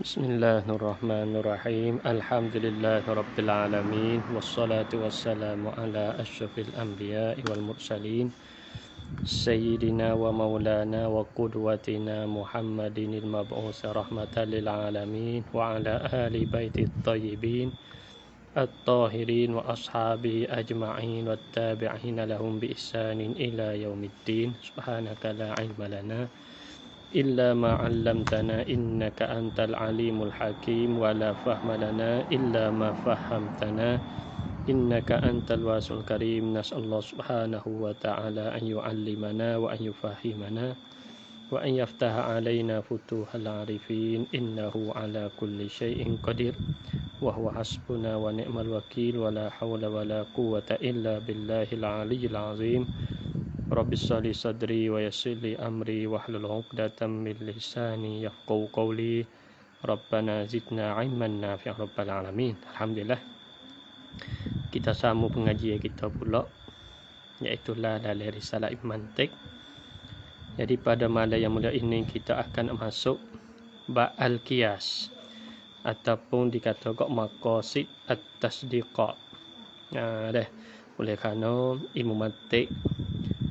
Bismillahirrahmanirrahim. Alhamdulillahirabbil alamin wassalatu wassalamu ala asyrafil anbiya'i wal mursalin sayyidina wa maulana wa qudwatina Muhammadinil mab'us rahmatan lil alamin wa ala ali baitit thayyibin at-tahirin wa ashabihi ajma'in wat tabi'ina lahum bi ihsanin ila yaumiddin. Subhanaka la ilma lana إلا ما علمتنا إنك أنت العليم الحكيم ولا فهم لنا إلا ما فهمتنا إنك أنت الواسع الكريم. نسأل الله سبحانه وتعالى أن يعلمنا وأن يفهمنا وأن يفتح علينا فتوح العارفين إنه على كل شيء قدير وهو حسبنا ونعم الوكيل ولا حول ولا قوة إلا بالله العلي العظيم. Rabbi sholli sadri wa yassir li amri wahlul 'uqdatam min lisani yafqahu qawli. Rabbana zidna 'ilman nafi'an rabbal alamin. Alhamdulillah, kita sambung pengajian kita pula, iaitu dari risalah Ibn Mantiq. Jadi pada malam yang mulia ini kita akan masuk bab al-qiyas ataupun dikatakan maqasid at-tasdiqat. Oleh kerana Ibn Mantiq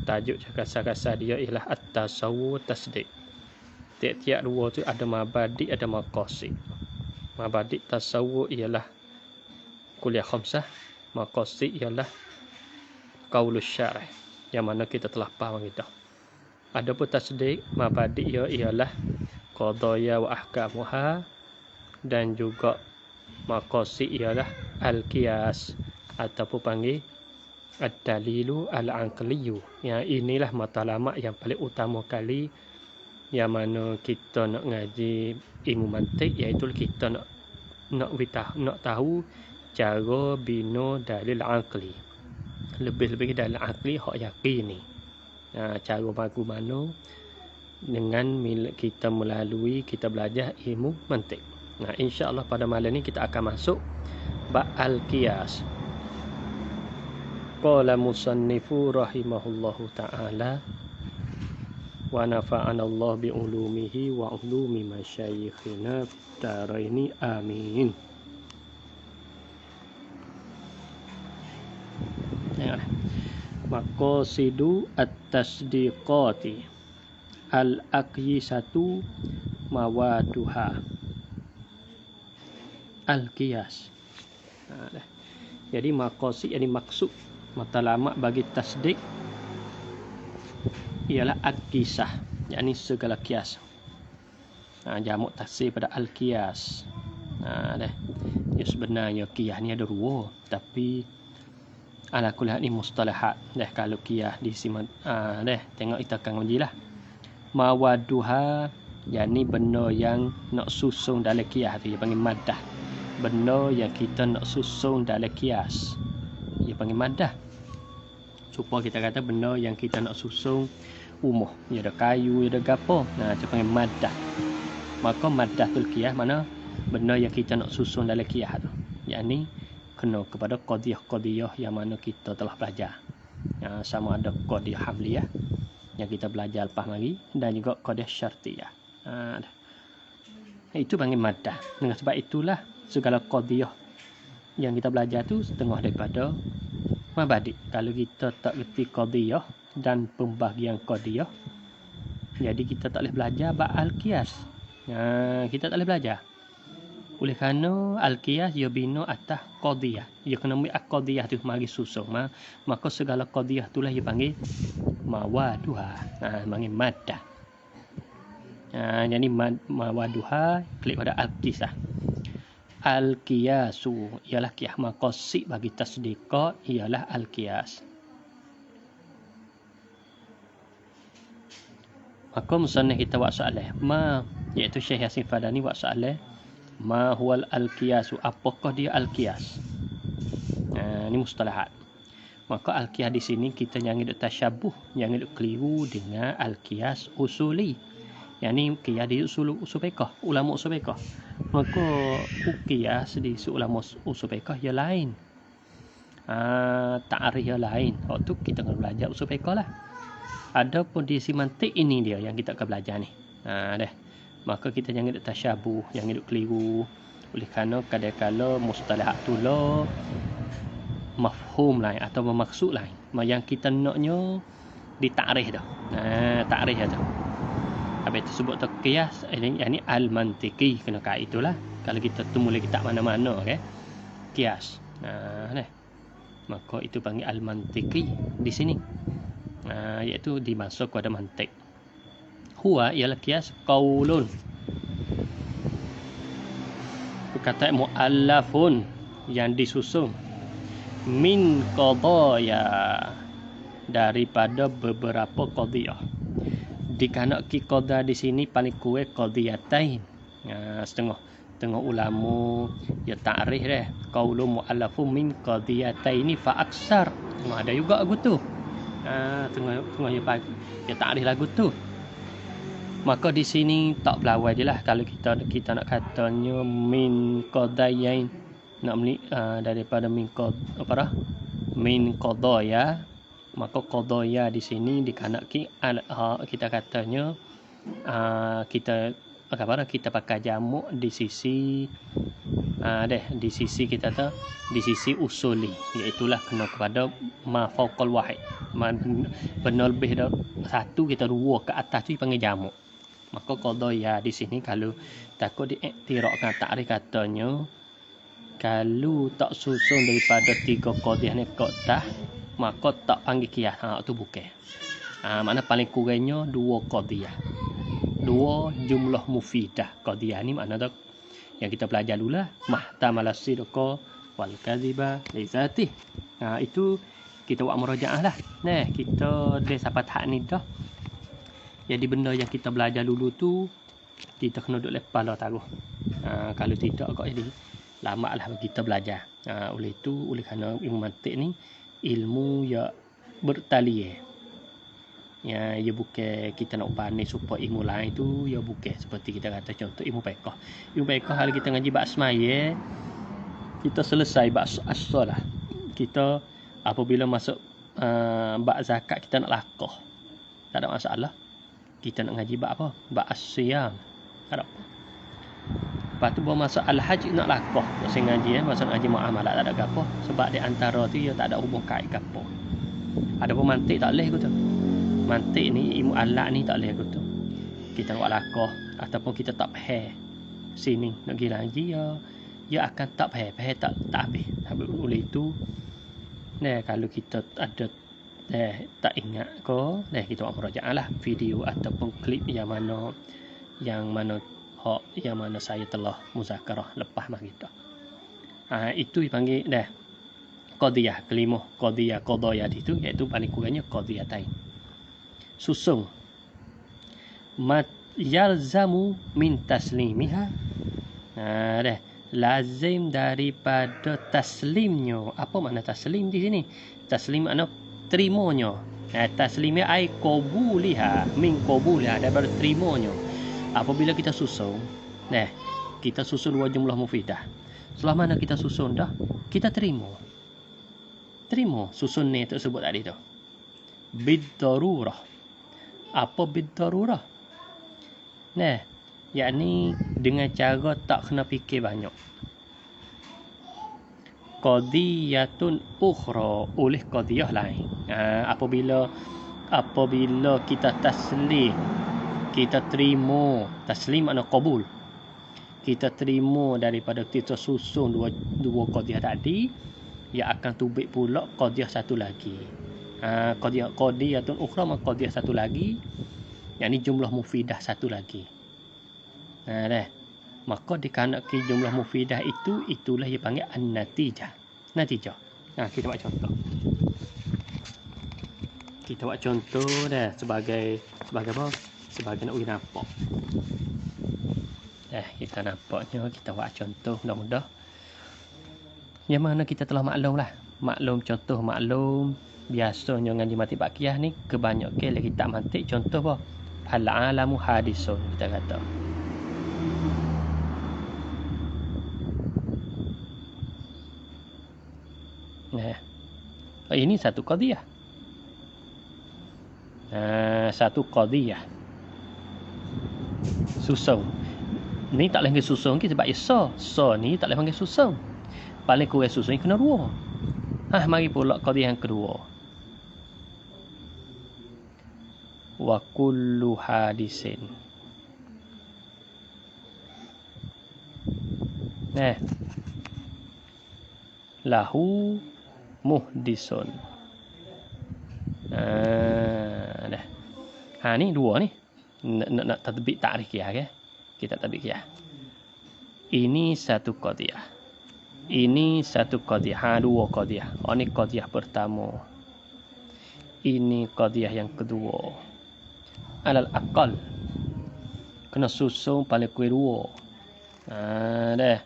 tajuk kasar-kasar dia ialah at-tasawwur tasdiq. Tiap-tiap dua tu ada mabadi, ada maqasid. Mabadi tasawwur ialah kuliah khamsah, maqasid ialah qaulus syarih yang mana kita telah faham kita. Adapun tasdiq, mabadi ialah qadaya wa ahkamuha, dan juga maqasid ialah al-qiyas ataupun panggil ad-dalilu al-aqliyu. Yang inilah matlamat yang paling utama kali yang mana kita nak ngaji ilmu mantiq, iaitu kita nak tahu cara bina dalil aqli. Lebih-lebih dalil aqli hak yakini. Cara bagu mana dengan kita melalui kita belajar ilmu mantiq. Insya-Allah pada malam ni kita akan masuk bab al-qiyas. Qala musannifu rahimahullahu ta'ala wa nafa'ana Allah bi ulumihi wa ulumi masyayikhina daraini amin. Maqasidu at-tasdiqati al-aqyisatu mawaduha al-qiyas. Jadi maqasid yang dimaksud matlamat bagi tasdik ialah al-qisah, yakni segala kias. Jamak taksir pada al-qiyas. Ya sebenarnya qiyas ni ada dua, tapi ala kulli hal ni mustalahat. Kalau qiyas di sini tengok kita akan ngajilah. Mawaduha, yakni benda yang nak susung dalam qiyas tu dia panggil maddah. Benda yang kita nak susung dalam qiyas dia panggil maddah. Supaya kita kata benda yang kita nak susung umuh, dia ada kayu, dia ada gapo, dia panggil maddah. Maka maddatul qiyas mana benda yang kita nak susung dalam qiyas tu, yakni kena kepada qadiyah-qadiyah yang mana kita telah belajar. Sama ada qadiyah hamliyah yang kita belajar lepas mari, dan juga qadiyah syartiyah. Itu panggil maddah. Dengan sebab itulah segala qadiyah yang kita belajar tu setengah daripada mabadi. Kalau kita tak reti qadiyah dan pembahagian qadiyah, jadi kita tak boleh belajar bab al-qiyas. Kita tak boleh belajar. Oleh kerana al-qiyas dia bina atas qadiyah. Dia kena ambil qadiyah tu mari susung. Maka segala qadiyah itulah dia panggil mawaduha. Panggil maddah. Jadi mawaduha klik pada al-qisah. Al-qiyasu ialah qiyas. Maqasid bagi tasdiqat ialah al-qiyas. Maka musannif kita buat soalan, iaitu Syekh Yasin Fadani buat soalan, ma huwal al-qiyasu, apakah dia al-qiyas? Ini mustalahat. Maka al-qiyas di sini kita jangan duk tasyabuh, jangan duk keliru dengan al-qiyas usuli. Yang ni qiyas di usul fiqh, ulama usul fiqh. Maka qiyas di ulama usul fiqh yang lain. Ta'arif yang lain. Waktu kita kena belajar usul fiqh lah. Ada pun di mantiq ini dia yang kita akan belajar ni. maka kita jangan duk tasyabuh, jangan duk keliru. Oleh kerana kadang-kala mustalahat tu lah mafhum lain atau bermaksud lain. Yang kita naknya ditakrif dah. Takrif dah. Habis tu sebut tu qiyas, ini al-mantiqi, kena kait itulah. Kalau kita temu lagi kitab mana-mana kan. Qiyas. Nah. Maka itu panggil al-mantiqi di sini. Iaitu dimasuk kepada mantik. Huwa ialah qiyas qaulun. Perkataan muallafun yang disusun min qadaya daripada beberapa qadiyah. Dikanak qada di sini paling kuat qadiyatain. Setengah ulama ya takrif dah qaulun muallafun min qadiyataini fa aksar. Ada juga lagu tu. Tengah ya takrif lagu tu. Maka di sini tak pelawai je lah. Kalau kita nak katanya min qadayain, nak daripada min qadaya, maka qadaya di sini dikanaki kita katanya kita pakai jamak di sisi di sisi kita tu, di sisi usuli, iaitulah kena kepada ma fauqal wahid, benar lebih dah satu, kita dua ke atas tu dipanggil jamak. Maka qadaya di sini kalau takut diiktirakkan takrif katanya kalau tak susun daripada 3 qadiyah ni qaddah, maka tak panggil qiyas. Tu bukan. Makna paling kurangnya 2 qadiyah. 2 jumlah mufidah. Qadiyah ni makna tu yang kita belajar dululah, mahtamal as-sidqa wal kadhiba li zatih. Itu kita buat murajaah lah. Nah, kita dah sampai tahap ni dah. Jadi benda yang kita belajar dulu tu kita kena duduk lepas taruh. Kalau tidak kok jadi lama lah kita belajar. Oleh kerana ilmu mantik ni ilmu ya bertalian. Ya bukan kita nak pandai supaya ilmu lain tu ya bukan seperti kita kata contoh ilmu fiqh. Ilmu fiqh kalau kita ngaji bab semaya, kita selesai bab as-salah. Kita apabila masuk bab zakat kita nak lakoh. Tak ada masalah. Kita nak ngaji bab apa? Bab as-siyam. Tak ada apa. Lepas tu baru masuk al-hajj nak lakoh. Masa ngaji masuk ngaji muamalah tak ada gapo sebab di antara tu ya tak ada hubung kait gapo. Ada pun mantik tak leh gitu. Mantik ni ilmu alat ni tak boleh gitu. Kita buat lakoh ataupun kita tak faham sini nak pergi lagi ya akan tak faham tak habis. Oleh itu kalau kita ada tak ingat ko kita buat murajaah lah video ataupun klip yang mana saya telah muzakarah lepas mah kita. Itu dipanggil qadiyah. Kelima qadiyah itu iaitu paling kurangnya qadiyatain. Susung mat yalzamu min taslimiha. Lazim daripada taslimnya. Apa makna taslim di sini? Taslim makna terimanya. Taslimnya ai qabuliha, min qabuliha, daripada terimanya. Apabila kita susun, kita susun 2 jumlah mufidah. Selama mana kita susun dah, kita terima susun ni tersebut tadi tu. Bid-darurah. Apa bid-darurah? Yakni dengan cara tak kena fikir banyak. Qadiyatun ukhra, oleh qadiyah lain. Apabila kita taslim, kita terima, taslim makna qabul. Kita terima daripada kita susun dua qadiyah tadi, ia akan tubik pula qadiyah satu lagi. Qadiyatun ukhra makna qadiyah satu lagi, yakni jumlah mufidah satu lagi. Maka dikanaki jumlah mufidah itulah yang panggil an-natijah. Kita buat contoh. Sebagai apa? Sebagai nak nampak. Kita nampaknya kita buat contoh mudah-mudah. Yang mana kita telah maklum contoh biasanya ngaji mati baqiyah ni kebanyakan kita mantik contoh apa? Al-alamu hadisun kita kata. Ini satu qadiyah. Satu qadiyah. Susung. Ni tak boleh panggil susun ke sebab ia so ni tak boleh panggil susun. Paling kurang susun kena 2. Mari pula qadiyah yang kedua. Wa kullu hadisin. Lahu muhdisun. Dah. Ni 2 ni. Nak tadbik takrif ya ke? Kita tadbik ya. Ini satu qadiyah. Ini satu qadiyah. 2 qadiyah. Ini qadiyah pertama. Ini qadiyah yang kedua. Alal aqal. Kena susun paling kurang 2. Dah.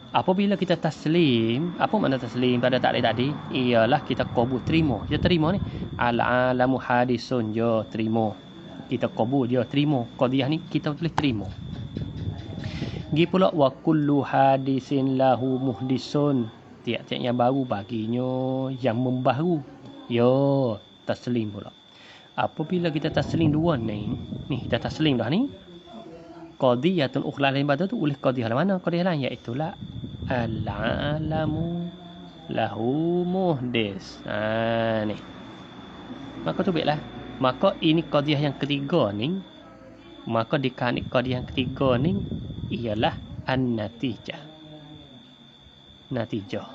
Apabila kita taslim, apa makna taslim pada takrif tadi? Ialah kita qabul, terima. Kita terima ni. Al-alamu hadisun, yo terima. Kita qabul, yo terima. Qadiyah ni kita tulis terima. Gi pula wa kullu hadisin lahu muhdisun. Tiap-tiap yang baru baginya yang membaru. Yo taslim pula. Apabila kita taslim 2 ni kita taslim dah ni. Qadiyatun ukhra lain pada tu oleh qadiyah mana? Qadiyah lain iaitu la al-alamu lahu muhdis. Ni. Maka tu baiklah. Maka ini qadiyah yang ketiga ni. Maka dikanik qadiyah yang ketiga ni ialah an-natijah. Natijah.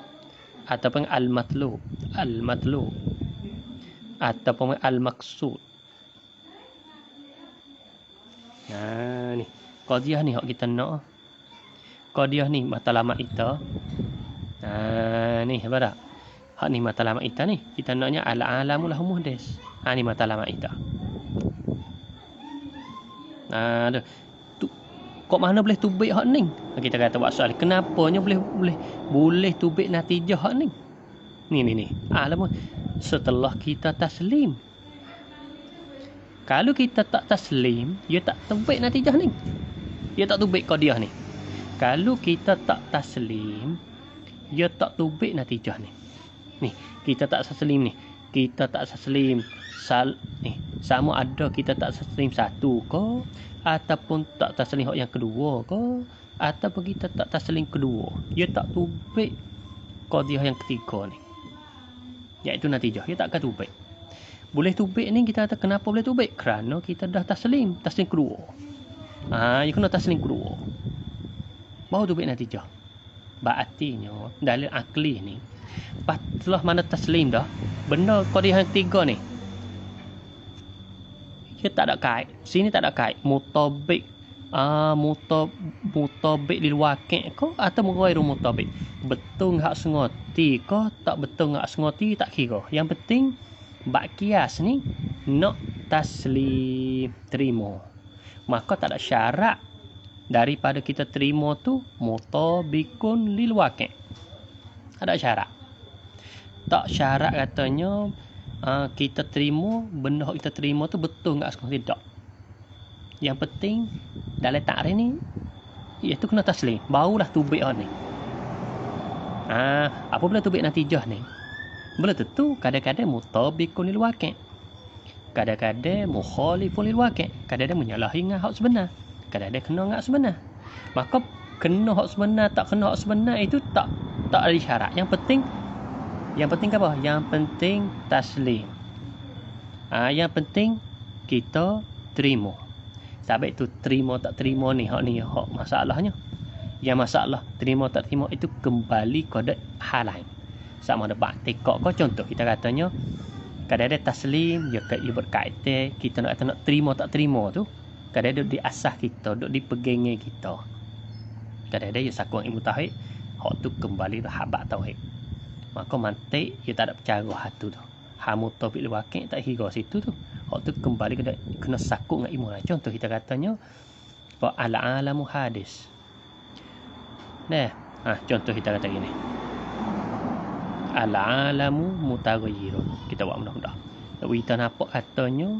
Ataupun al-matlub. Al-matlub. Ataupun al-maqsud. Ni. Qadiyah ni hak kita nak. Qadiyah ni matlamat kita. Ni apa dah? Hak ni matlamat kita ni. Kita naknya al-alamu lahu muhdis. Ni matlamat kita. Kok mana boleh tubik hak ni? Kita kata buat soal. Kenapanya boleh tubik natijah hak ni? Ni. Alamu setelah kita taslim. Kalau kita tak taslim, dia tak tubik natijah ni. Dia tak tubik qadiyah ni. Kalau kita tak taslim, dia tak tubik natijah ni. Ni, kita tak taslim ni. Kita tak taslim sama ada kita tak taslim 1 ke ataupun tak taslim hak yang kedua ke ataupun kita tak taslim kedua. Dia tak tubik qadiyah yang ketiga ni. Iaitu natijah. Dia tak akan tubik. Boleh tubik ni kita kata kenapa boleh tubik? Kerana kita dah taslim kedua. You kena taslim kedua. Baru tubik natijah. Berartinya dalil akli ni setelah mana taslim dah, benda qadiyah yang ketiga ni dia tak ada kait. Sini tak ada kait. Mutabik mutabik lil waqi' ke atau ghairu mutabik. Betul hak sengoti ke tak betul hak sengoti tak kira. Yang penting bab kias ni nak taslim terima. Maka tak ada syarat daripada kita terima tu mutabikun lil waqi'. Ada syarat. Tak syarat katanya kita terima benda kita terima tu betul enggak sekali tidak. Yang penting dalam takrif ni iaitu kena taslim. Barulah tubik ni. Apabila tubik natijah ni belum tentu kadang-kadang mutabikun lil waqi'. Kadang-kadang mukhalifun lil waqi'. Kadang-kadang menyalahi dengan hak sebenar. Kadang-kadang kena dengan hak sebenar. Maka kena hak sebenar tak kena hak sebenar itu tak ada syarat. Yang penting apa? Yang penting taslim. Yang penting kita terima. Sebab itu terima tak terima ni hak masalahnya. Yang masalah terima tak terima itu kembali kepada hal lain. Sama ada praktikok kau contoh kita katanya kadang-kadang taslim ia berkaitan kita nak terima tak terima tu kadang-kadang di asah kita duk di pegangan kita. Kadang-kadang ia sakung ilmu tauhid hak tu kembali ke hak tauhid. Maka mantik ia tak ada percara hatu tu. Mutabik waqi' tak hira situ tu. Hak tu kembali kena sakung dengan ilmu lain. Contoh kita katanya al-alamu hadis. Contoh kita kata gini. Al-alamu mutaghayyirun. Kita buat mudah-mudah. Kita nampak katanya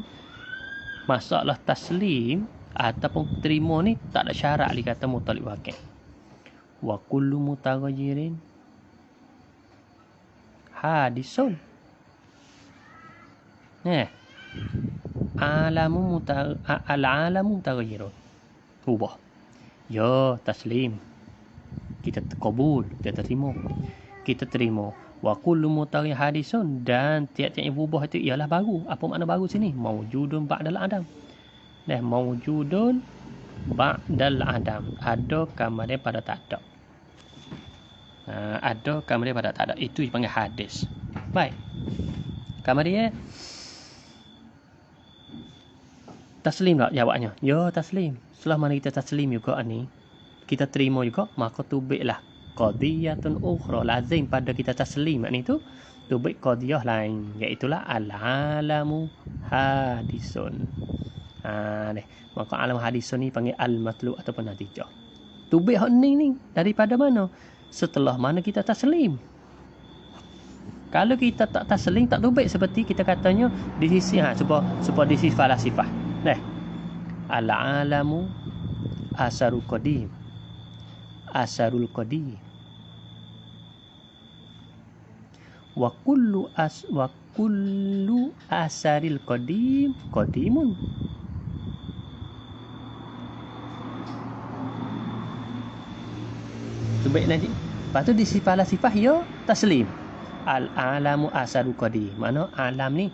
masalah taslim ataupun terima ni tak ada syarat li kata mutalib waqi'. Wa kullu mutaghayyirin hadisun. Al-alamu mutaghayyirun. Ubah. Ya, taslim. Kita kabul, kita terima. Kita terima. Wa kullu mutari hadisun, dan tiap-tiap yang berubah itu ialah baru. Apa makna baru sini? Mawjudun ba'dal adam. Mawjudun ba'dal adam. Ada kemudian pada tak ada. Ada kemudian pada tak ada. Itu dipanggil hadis. Baik. Kemudian taslim tak jawabnya? Ya, taslim. Setelah mana kita taslim juga ni, kita terima juga, maka tubiklah qadiyatun ukhra, lazim pada kita taslim ni tu tubik qadiyah lain, iaitu al-alamu hadisun. Maka alam hadisun ni panggil al-matlu ataupun natijah. Tubik hak ni daripada mana? Setelah mana kita taslim. Kalau kita tak taslim, tak tubik, seperti kita katanya di sisi sebab di sisi falasifah. Al-alamu asarul qadim. Asarul qadim. Wa kullu asaril qadim qadimun. Tu baik nanti. Lepas tu di sifat sifah ya taslim. Al-alamu asarul qadim. Mana alam ni?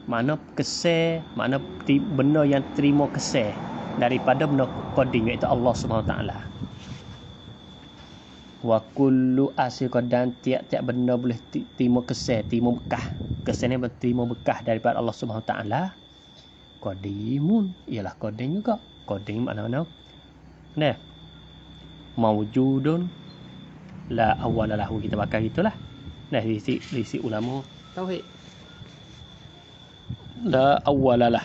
Mana kesal, mana benda yang terima kesal daripada benda qadim, iaitu Allah Subhanahu Wa Taala. Wa kullu asil qadan, tiap-tiap benda boleh terima kesal, terima bekah. Kesal ni berterima bekah daripada Allah Subhanahu Wa Taala. Qadimun, ialah qadim juga. Qadim mana-mana? Mawjudun la awwala lahu, kita pakai gitulah. Isi ulama tauhid. La awwalalah.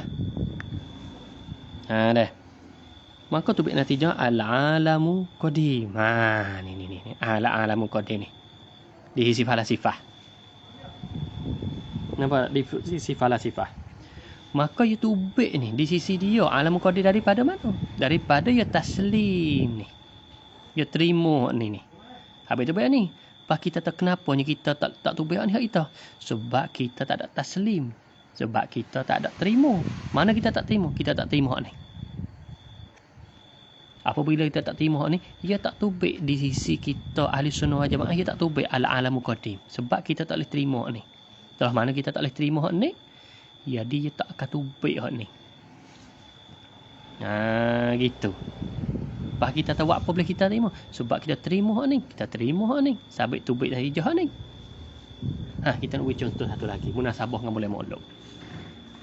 Maka tubik natijah al-alamu qadim. Ni al-alamu qadim ni. Di sisi falasifah. Nampak di sisi falasifah. Maka ya tubik ni di sisi dia alamu qadim daripada mana? Daripada ya taslim ni. Ya terima ni. Habis tubik ni. Pas kita tak kenapanya kita tak tubik ni hak kita. Sebab kita tak ada taslim. Sebab kita tak ada terima. Mana kita tak terima? Kita tak terima hak ni. Apabila kita tak terima hak ni, ia tak tubik di sisi kita ahli sunnah wal jamaah, ia tak tubik al-alamu qadim. Sebab kita tak boleh terima hak ni. Setelah mana kita tak boleh terima hak ni, jadi ia tak akan tubik hak ni. Gitu. Lepas kita tahu apa boleh kita terima? Sebab kita terima hak ni. Kita terima hak ni. Sabit tubik dari hak ni. Kita nak beri contoh satu lagi. Munasabah dengan bulan Maulud.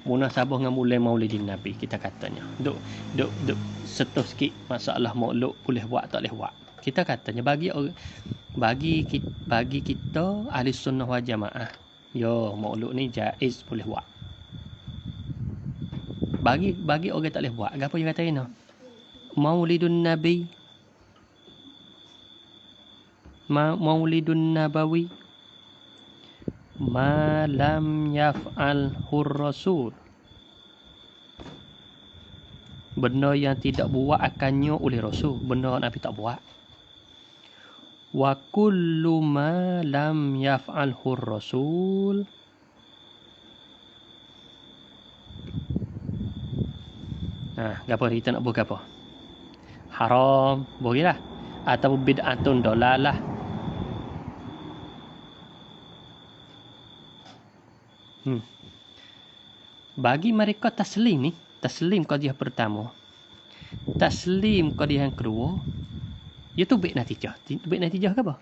Munasabah dengan bulan Maulidin Nabi, kita katanya. Duk setuh sikit masalah Maulud boleh buat tak boleh buat. Kita katanya bagi kita ahli sunnah wal jamaah, Maulud ni jaiz boleh buat. Bagi orang tak boleh buat, apa dia kata ini? Maulidun Nabi, Maulidun Nabawi, ma lam yaf'al hur-rasul, benda yang tidak buat akannya oleh Rasul, benda Nabi tak buat. Wa kullu ma lam yaf'al hur-rasul, apa kita nak buat apa? Haram, bolehlah. Atau bid'atun dolalah. Bagi mereka taslim ni, taslim qadiyah pertama, taslim qadiyah yang kedua, dia tubik natijah. Tubik natijah ke apa?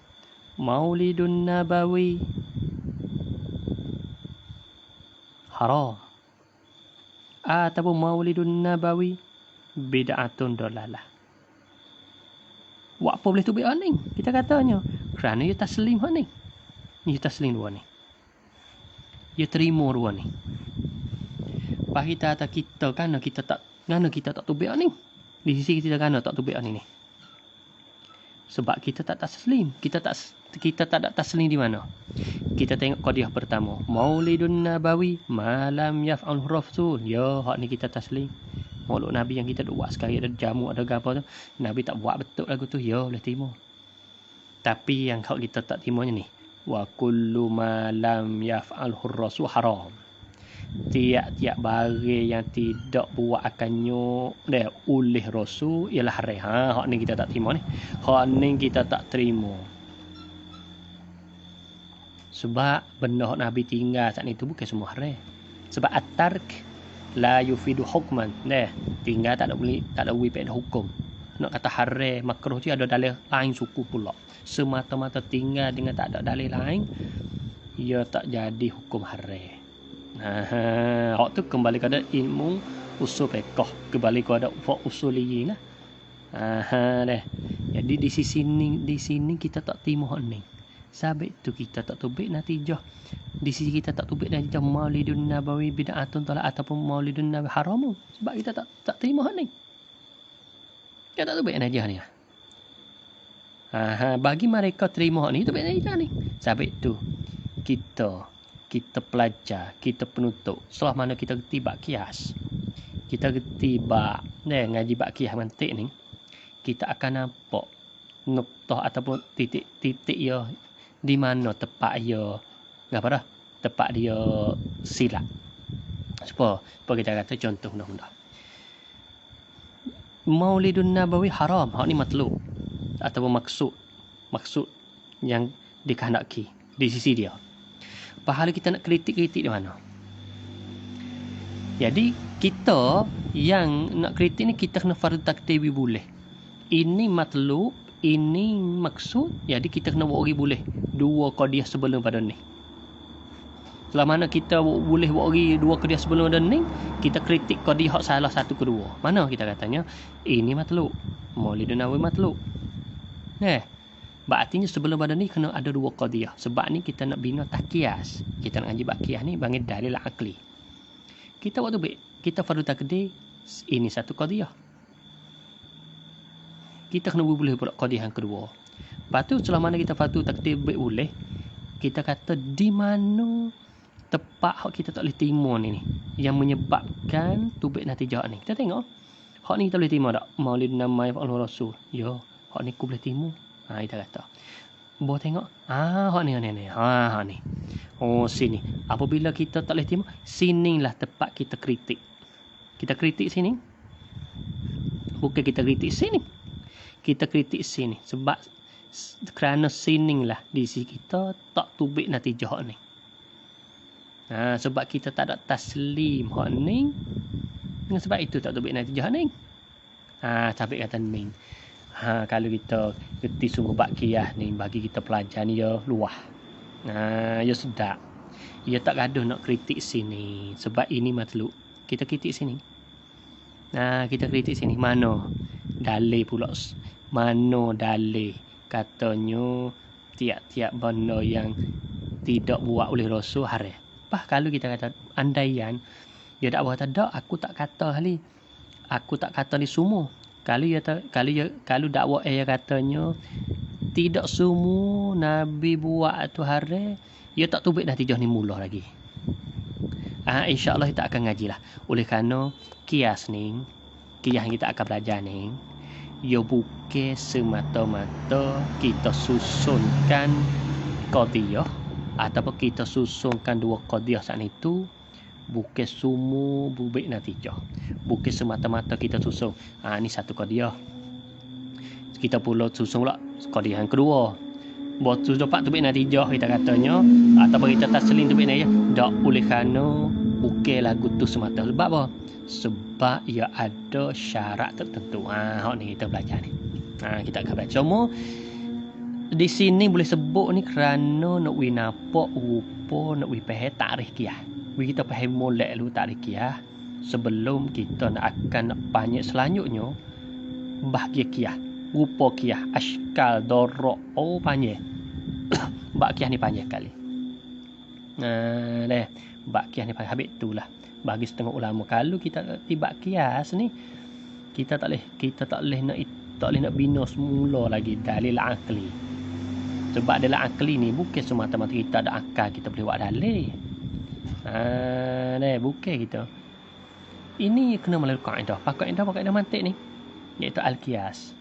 Maulidun Nabawi haram, ataupun Maulidun Nabawi bid'atun dolalah. Buat apa boleh tubik hak ni? Kita katanya kerana dia taslim hak ni. Ni taslim dua ni. Dia terima dua ni. Pas kita kata kita tak tubik hak ni. Di sisi kita kerana tak tubik hak ni. Sebab kita tak taslim. Kita tak ada taslim di mana? Kita tengok qadiyah pertama. Maulidun Nabawi malam yaf'al rasul. Ya, hak ni kita taslim. Maulud Nabi yang kita buat sekali, ada jamu, ada apa tu, Nabi tak buat betul lagu tu, ya boleh terima. Tapi yang kalau kita tak terimanya ni, wa kullu ma lam yaf'alhu rasul haram. tiap-tiap barang yang tidak buat akannya oleh Rasul ialah haram. Hak ni kita tak terima ni. Hak ni kita tak terima. Sebab benda hak Nabi tinggal saat itu bukan semua haram. Sebab at-tark la yufidu hukman. Tinggal tak ada pada hukum. Nak kata haram makruh tu ada dalil lain suku pula. Semata-mata tinggal dengan tak ada dalil lain, ia tak jadi hukum haram. Hak tu kembali kepada ilmu usul fiqh, kembali kepada usuliyin lah. Jadi di sini kita tak terima hak ni. Sabit tu kita tak tubik natijah. Di sisi kita tak tubik natijah Maulidun Nabawi bid'atun talak ataupun Maulidun Nabawi haram. Sebab kita tak terima hak ni. Kita tak tubik natijah ni. Bagi mereka terima hak ni, tubik natijah ni. Sabit tu kita pelajar, kita penutup. Setelah mana kita gerti bab kias, kita gerti bab ngaji bab kias mantik ni, kita akan nampak nuktah ataupun titik-titik ya di mana tepat ya apa dah tepat dia silap. Supaya kita kata contoh mudah-mudah. Maulidun Nabawi haram, hak ni matlub ataupun maksud yang dikehendaki di sisi dia. Pahala kita nak kritik di mana? Jadi kita yang nak kritik ni kita kena fardu takdiwi boleh. Ini matlub, ini maksud, jadi kita kena buat boleh dua qadiyah sebelum pada ni. Selama mana kita boleh buat dua qadiyah sebelum pada ni, kita kritik qadiyah salah satu kedua. Mana kita katanya ini matlub, Maulidun Nabawi matlub. Artinya sebelum pada ni kena ada dua qadiyah. Sebab ni kita nak bina takias. Kita nak ngaji bakiyah ni bagi dalil akli. Kita waktu baik, kita fardu takdir ini satu qadiyah. Kita kena boleh buat qadiyah yang kedua. Lepas tu selama mana kita fardu takdir baik boleh, kita kata di mana tepat hak kita tak boleh terima ni yang menyebabkan tubik natijah ni. Kita tengok hak ni kita boleh terima tak? Maulid Nabawi Allah Rasul. Ya, hak ni aku boleh terima. Kita kata. Bawa tengok. Hak ni. Hak ni. Oh, sini. Apabila kita tak boleh terima, sinilah tepat kita kritik. Kita kritik sini. Bukan kita kritik sini. Kita kritik sini. Sebab kerana sinilah di sisi kita tak tubik natijah hak ni. Sebab kita tak ada taslim hak ni. Sebab itu tak tubik natijah ni. Sampai kata ni. Kalau kita kerti sungguh bakiyah ni bagi kita pelajar ni ya luah. Ya sedap. Ya tak gaduh nak kritik sini sebab ini matlub. Kita kritik sini. Kita kritik sini mana dalil pula. Mana dalil katanya tiap-tiap benda yang tidak buat oleh Rasul haram. Kalau kita kata andaian dia tak buat tak, aku tak kata kali. Aku tak kata ni semua. Kalau dakwah katanya tidak semua Nabi buat tu haram, ia tak tubik natijah ni mula lagi. InsyaAllah kita akan ngaji lah. Oleh kerana kias yang kita akan belajar ni, ia bukan semata-mata kita susunkan qadiyah ataupun kita susunkan dua qadiyah saat itu. Bukan semua bubik natijah. Bukan semata-mata kita susun. Ni satu qadiyah. Kita pula susun pula qadiyah yang kedua. Buat susun pak tubik natijah kita katanya. Ataupun kita taslim tubik natijah. Tak boleh kerana bukan lagu tu semata. Sebab apa? Sebab ia ada syarat tertentu. Hak ni kita belajar ni. Kita akan belajar. Cuma di sini boleh sebut ni kerana nak nampak rupa nak faham tarikh kiyah. Kita faham molek dulu tarikh kiyah sebelum kita akan banyak selanjutnya bahagia kiyah, rupa kiyah, ashkal, dorok, banyak. Bak kiyah ni panjang kali. Bak kiyah ni panjang habis itulah. Bagi setengah ulama kalau kita tiba kias ni kita tak boleh nak bina semula lagi dalil akli. Sebab dalil akli ni bukan semata-mata kita ada akal kita boleh buat dalil. Bukan kita. Ini kena melalui kaedah. Kaedah mantik ni iaitu al-qiyas.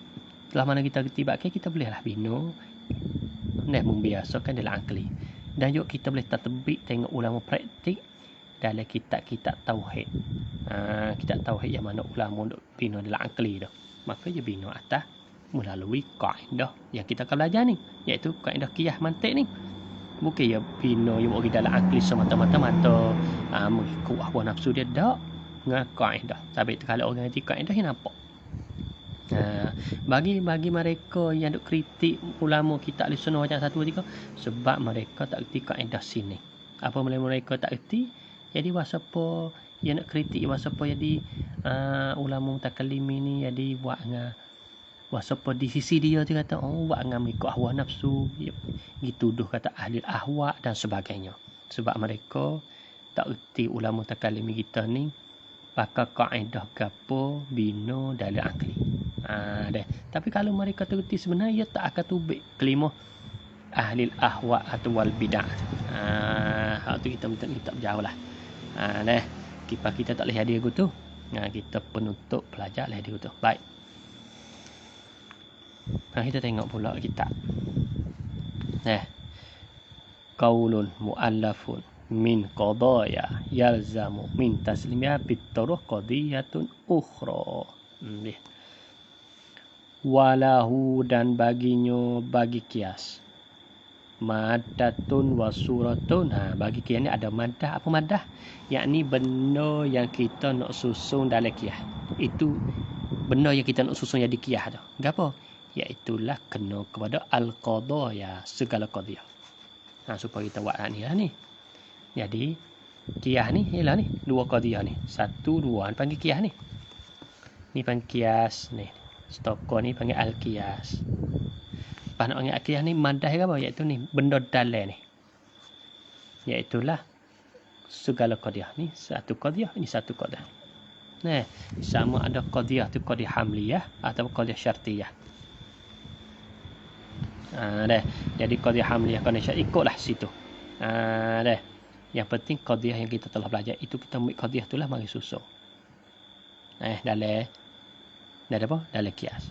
Setelah mana kita tiba kita bolehlah bina membiasakan dalam akli. Dan juga kita boleh tatbik tengok ulama praktik dalam kitab-kitab tauhid. Kitab tauhid yang mana ulama duk bina dalam akli tu. Maka dia bina atas melalui kaedah yang kita akan belajar ni, iaitu kaedah qiyas mantik ni. Bukan ya bina yang bagi dalam akli semata-mata mengikut hawa nafsu dia dak dengan kaedah. Tapi kalau orang ngerti kaedah dia nampak. Bagi mereka yang duk kritik ulama kitab Ahlussunnah macam 1 2 3, sebab mereka tak erti kaedah sini. Apa mereka tak erti, jadi wasapa yang nak kritik wasapa jadi ulama mutakallimin ni jadi buat dengan wasapa di sisi dia tu kata buat dengan mengikut hawa nafsu, dituduh kata ahli ahwa dan sebagainya. Sebab mereka tak erti ulama mutakallimin kita ni pakai kaedah gapo bina dalam akli. Tapi kalau mereka tergerti sebenarnya tak akan tubik kelimah ahli ahwa atau wal bidah. Hak tu kita tak berjauh lah. Kipas kita tak boleh hadir tu. Kita penutup pelajar lah hadir tu. Baik. Kita tengok pula kitab. Qaulun muallafun min qadaya yalzamu min taslimiyah bituruh qadiyatun ukhra. Walahu dan baginya bagi kias madatun wasuratun. Bagi kias ni ada madah. Apa madah? Yakni benda yang kita nak susun dalam kias. Itu benda yang kita nak susun jadi kias tu. Gapo? Iaitulah kena kepada al-qadaya, segala qadiyah. Supaya kita buat ni lah ni. Jadi kias ni ialah ni dua qadiyah ni. 1 2 panggil kias ni. Ni panggil kias ni. Stokor ni panggil al-qiyas. Lepas nak panggil al-qiyas ni madah ke apa? Iaitu ni benda dalam ni. Iaitulah segala qadiyah ni. 1 qadiyah, ini 1 qadiyah. Sama ada qadiyah tu qadiyah hamliyah atau qadiyah syartiyah. Jadi qadiyah hamliyah qadiyah syartiyah ikutlah situ. Yang penting qadiyah yang kita telah belajar itu kita ambil qadiyah itulah mari susun. Dalam apa? Dalam kias.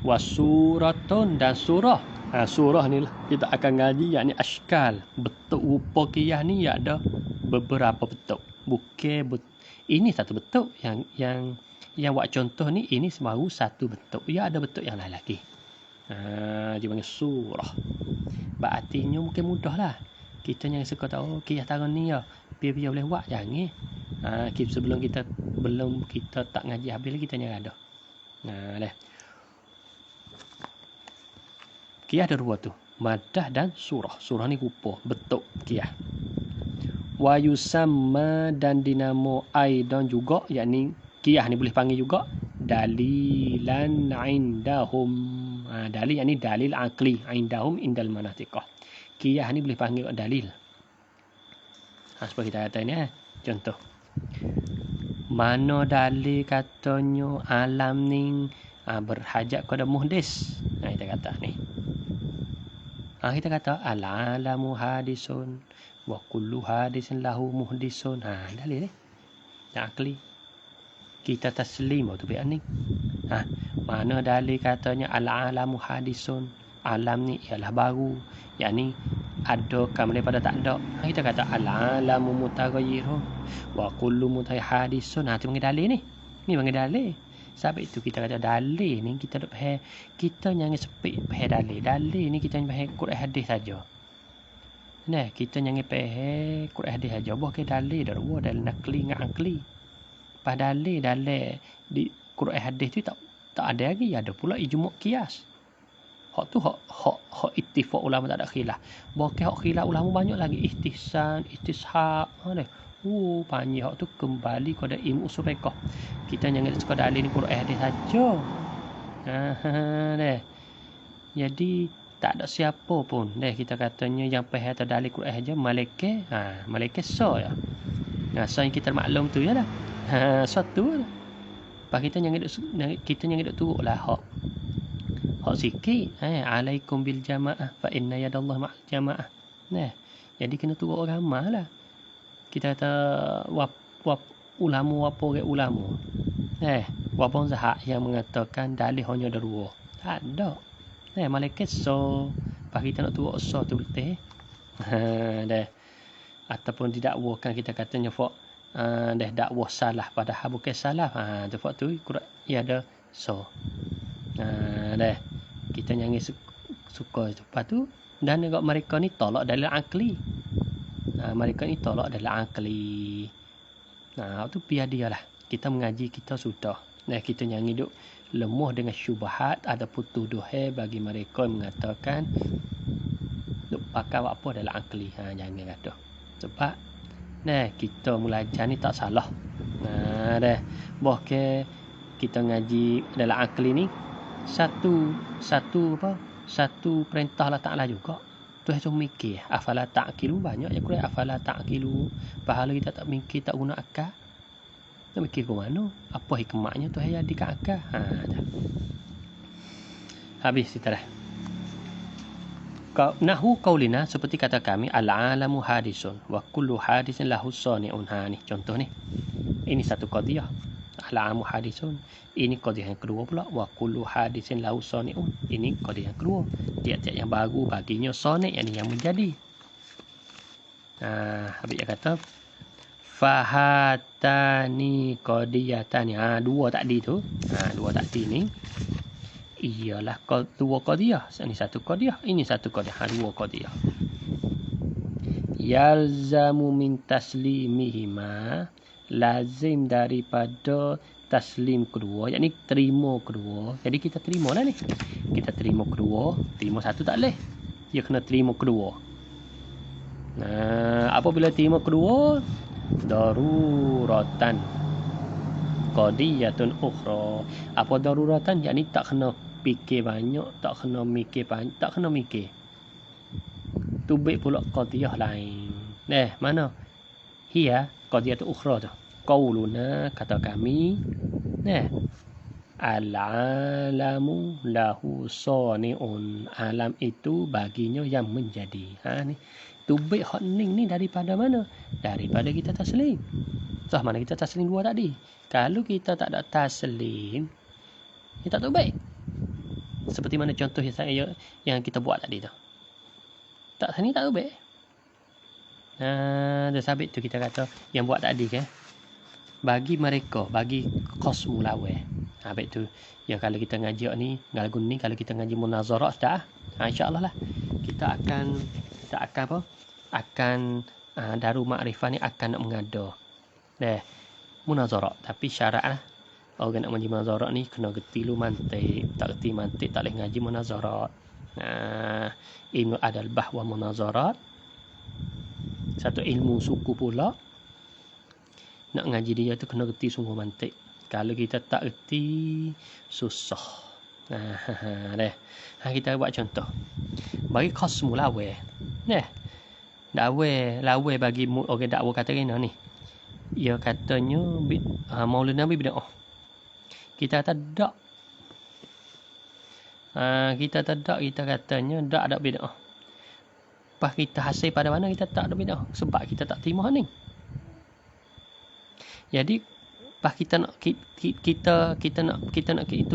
Wasuratun dan surah. Surah ni lah kita akan ngaji yakni ashkal. Bentuk rupa kias ni ada beberapa bentuk. Bukan ini satu bentuk yang buat contoh ni ini baru satu bentuk. Ya ada bentuk yang lain lagi. Dia panggil surah. Artinya mungkin mudah lah. Kita yang suka tahu kias tarun ni ya. Biar boleh buat jangan. Sebelum kita tak ngaji habis kita yang ada. Kias ada 2 tu. Madah dan surah. Surah ni rupa, bentuk kias. Wa yusamma dan dinamo aidan juga, yakni kias ni boleh panggil juga dalilan indahum. Dalil yakni dalil aqli indahum indal manatiqah. Kias ni boleh panggil dalil. Seperti kita kata ni contoh. Mana dalil katanya alam ni berhajat kepada muhdis. Kita kata ni. Kita kata al-alamu hadisun wa kullu hadisin lahu muhdisun. Dalil ni. Akli. Kita taslim tu biar ni. Mana dalil katanya al-alamu hadisun. Alam ni ialah baru. Yakni ada kam daripada tak ada. Kita kata al-alamu mutaghayyirun wa kullu mutahadisun. Tu panggil dalil ni. Ni panggil dalil. Sebab itu kita kata dalil ni kita duk faham. Kita jangan sepik faham dalil. Dalil ni kita faham Quran hadis saja. Kita jangan faham Quran hadis saja. Bukan dalil dah dalil nakli dengan akli. Pas dalil di Quran hadis tu tak ada lagi. Ada pula ijma' qiyas. Hak tu hak ittifaq ulama tak ada khilaf. Bukan hak khilaf ulama banyak lagi ihtisan, istishab. Banyak hak tu kembali kepada ilmu usul fiqh. Kita jangan suka dalil ni Quran hadis saja. Jadi tak ada siapa pun kita katanya yang faham atau dalil Quran saja malaikat. Malaikat so ya. So yang kita maklum tu ya dah. Satu lah. Pas kita jangan duk turuklah hak sikit. Alaikum bil jamaah fa inna yadallah ma'al jamaah. Jadi kena turut agama lah. Kita kata ulama ulama. Wapun zahak yang mengatakan dalil hanya ada 2. Tak ada. Malaikat so. Pas kita nak turut so tu betul. ataupun didakwakan kita katanya fok dah dakwah salah padahal bukan salah. Tu fok tu ia ada so. Dah kita nyanyi suka tu. Lepas tu dan juga mereka ni tolak dalil akli. Mereka ni tolak dalil akli. Tu biar dia lah. Kita mengaji kita sudah. Kita nyanyi duk lemah dengan syubhat ada tuduhan bagi mereka yang mengatakan duk pakai apa dalil akli. Jangan kata. Sebab kita belajar ni tak salah. Boh ke kita ngaji dalam akli ni satu perintah Allah Ta'ala juga. Tu harus mikir. Afala ta'qilu banyak je Quran afala ta'qilu. Pahala kita tak mikir, tak guna akal. Nak mikir ke mana? Apa hikmahnya tu yang di akal? Habis kita dah. Nahu qaulina seperti kata kami al-alamu hadisun wa kullu hadisin lahu sani'un. Ni contoh ni. Ini satu qadiyah. Al-alamu hadisun. Ini qadiyah yang kedua pula. Wa kullu hadisin lahu sani'un. Ini qadiyah yang kedua. Tiap-tiap yang baru baginya sani' yang menjadi. Habis dia kata fahatani qadiyatani. Dua tadi tu. Dua tadi ni ialah dua qadiyah. Ini satu qadiyah, ini satu qadiyah. Dua qadiyah. Yalzamu min taslimihima, lazim daripada taslim kedua, yakni terima kedua. Jadi kita terima lah ni. Kita terima kedua, terima satu tak boleh. Dia kena terima kedua. Apabila terima kedua, daruratan qadiyatun ukhra. Apa daruratan? Yakni tak kena fikir banyak, tak kena mikir banyak, tak kena mikir. Tubik pula qadiyah lain. Mana? Hiya qadiyatun ukhra tu. Qauluna kata kami. Al-alamu lahu sani'un. Alam itu baginya yang menjadi. Ni tubik hak ning ni daripada mana? Daripada kita taslim. Mana kita taslim dua tadi. Kalau kita tak ada taslim, kita tak baik. Seperti mana contoh yang kita buat tadi tu. Tak sini tak baik. Dah sabit tu kita kata yang buat tadi ke. Bagi mereka, bagi qasmu lawe. Habis tu yang kalau kita ngaji ni, ngalagun ni kalau kita ngaji munazarah dah, insya-Allah lah kita akan apa? Akan Darul Ma'rifah ni akan nak mengada. Munazarah, tapi syarat lah. Orang nak ngaji munazarah ni kena gerti lu mantik. Tak gerti mantik tak boleh ngaji munazarah. Ilmu adal bahwa munazarat satu ilmu suku pula. Nak ngaji dia tu kena gerti sungguh mantik. Kalau kita tak gerti susah. Kita buat contoh. Bagi qasmu lawe. Lawe bagi orang dakwa kata kena ni. Ia katanya Maulana Nabi bid'ah. Kita kata tak. Kita katanya tak ada bid'ah. Pas kita hasil pada mana kita tak ada bid'ah sebab kita tak terima ni. Jadi pas kita nak itu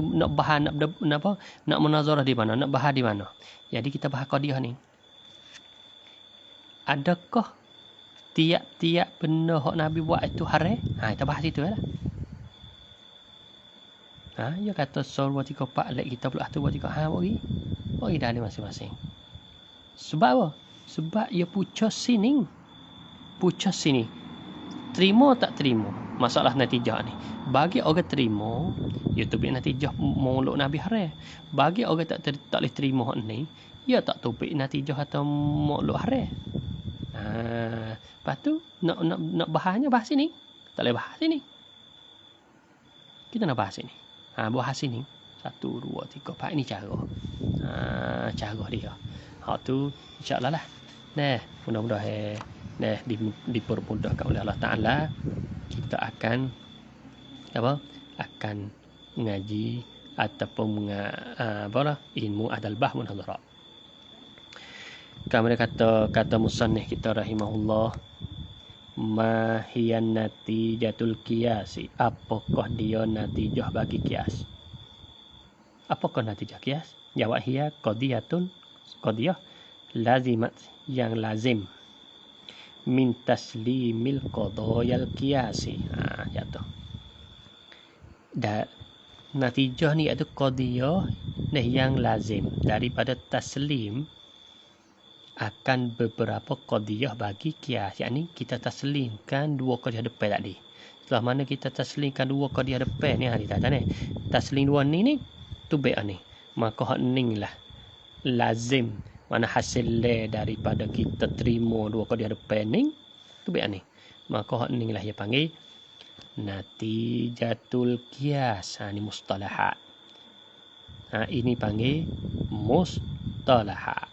nak bahan nak munazarah di mana, nak bahas di mana. Jadi kita bahas qadiyah ni. Adakah tiap-tiap benda hak Nabi buat itu haram? Kita bahas itu lah. Dia kata sol 2 3 4 lek kita pula tu 2 3 bagi dah ada masing-masing. Sebab apa? Sebab ia pucuk sini. Terima tak terima masalah natijah ni. Bagi orang terima, ia tubik natijah maulud Nabi haram. Bagi orang tak boleh terima hak ni, ia tak tubik natijah atau maulud haram. Lepas tu nak bahasnya bahas sini. Tak boleh bahas sini. Kita nak bahas sini. Bahas sini. 1 2 3 4 ini cara. Cara dia. Hak tu insya-Allah lah. Mudah-mudahan dipermudahkan oleh Allah Taala, kita akan mengaji ataupun ilmu adal bah munazarah. Kemudian kata musannif kita rahimahullah, ma hiyan natijatul qiyasi. Apakah dia natijah bagi qiyas? Apakah natijah qiyas? Jawab hiya qadiyah lazimat, yang lazim min taslimil qadayal qiyasi. Jatuh. Dan natijah ni iaitu qadiyah yang lazim daripada taslim akan beberapa qadiyah bagi qiyas. Yakni kita taslimkan dua qadiyah depan tadi. Setelah mana kita taslimkan dua qadiyah depan ni taslim dua ni tu baik ni. Maka hak ni lah lazim, mana hasil daripada kita terima dua qadiyah depan ni tu baik ni. Maka hak ni lah dia panggil natijatul qiyas. Ni mustalahat. Ini panggil mustalahat.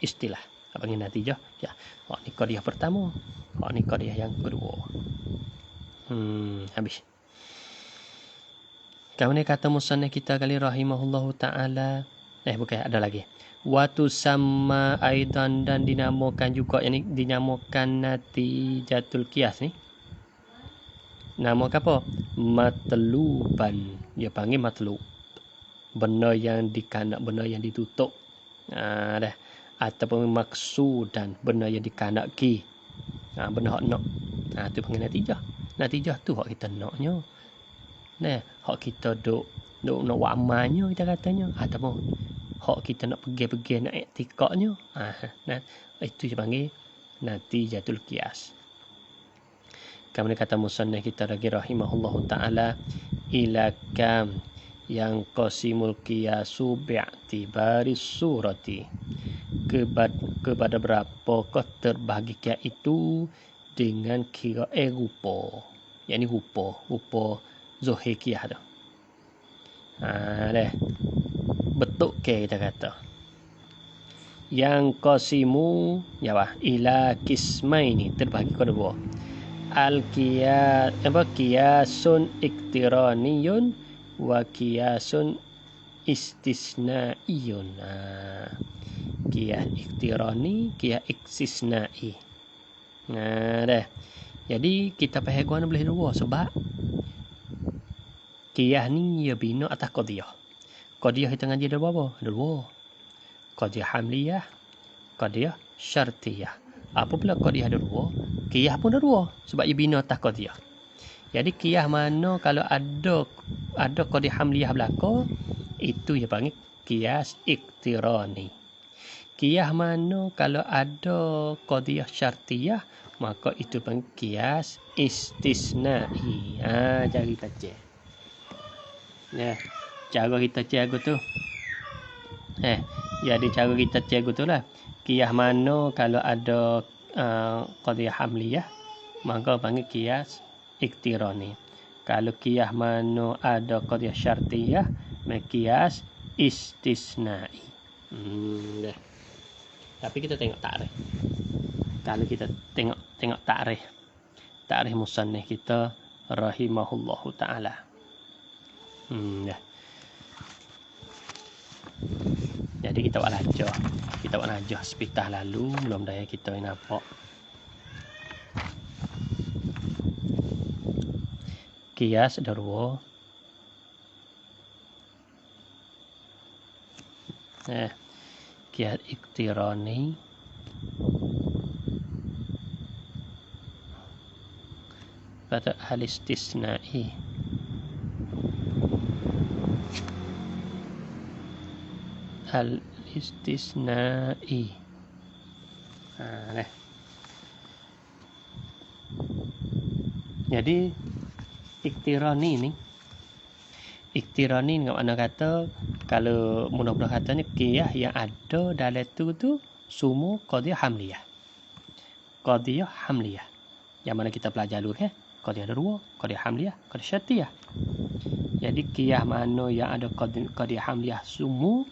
Istilah. Apa panggil natijah? Ya. Hak ni qadiyah pertama. Hak ni qadiyah yang kedua. Habis. Kemudian kata musannif kita kali rahimahullahu ta'ala. Bukan, ada lagi. Watu sama aidan, dan dinamakan juga, yang dinamakan natijatul qiyas ni. Nama apa? Matluban. Dia panggil matlub. Benda yang dikanak, benda yang ditutup. Dah. Ataupun maksudan, benda yang dikanaki. Benda hak nak. Tu panggil natijah. Natijah tu hak kita naknya. Hak kita duk nak buat amalnya, kita katanya. Ataupun hak kita nak pergi-pergi nak iktikadnya. Itu dia panggil natijatul qiyas. Kemudian kata musannif kita lagi rahimahullahu ta'ala, ila kam yang qasimul qiyasu bi'tibari surati, kepada berapakah terbagi qiyas itu dengan kira rupa, yakni rupa zuhir qiyas tu. Betul ke kita kata yang qasimu ila qismaini, terbagi kepada dua. Al-qiyas qiyasun iktiraniyun wa qiyasun istisnaiyun. Qiyas iktirani, qiyas istisnai. Jadi kita faham guna boleh dua, sebab qiyas ni ia bina atas qadiyah. Qadiyah kita ngaji ada berapa? Ada dua. Qadiyah hamliyah, qadiyah syartiyah. Apabila qadiyah ada dua, qiyas pun ada dua, sebab ia bina atas qadiyah. Jadi qiyas mana kalau ada qadiyah hamliyah belaka, itu ia panggil qiyas iktirani. Qiyas mana kalau ada qadiyah syartiyah, maka itu panggil qiyas istisnai. Cari baca. Cara kita cari tu. Jadi cara kita cari tu lah. Qiyas mana kalau ada qadiyah hamliyah, maka panggil qiyas iktirani. Kalau qiyas mana ada qadiyah syartiyah, maka qiyas istisnai. Tapi kita tengok takrif. Kalau kita tengok takrif musannif kita rahimahullahu ta'ala. Jadi kita buat lajah sepitah lalu, belum daya kita nampak. Qiyas ada dua. Qiyas iktirani, pada al-istisnai. Al-istisnai. Jadi iktirani dengan makna kata, kalau mudah-mudah katanya qiyas yang ada dalam tu semua qadiyah hamliyah. Qadiyah hamliyah. Yang mana kita belajar dulu qadiyah ada dua, qadiyah hamliyah, qadiyah syartiyah. Jadi qiyas mana yang ada qadiyah hamliyah semua,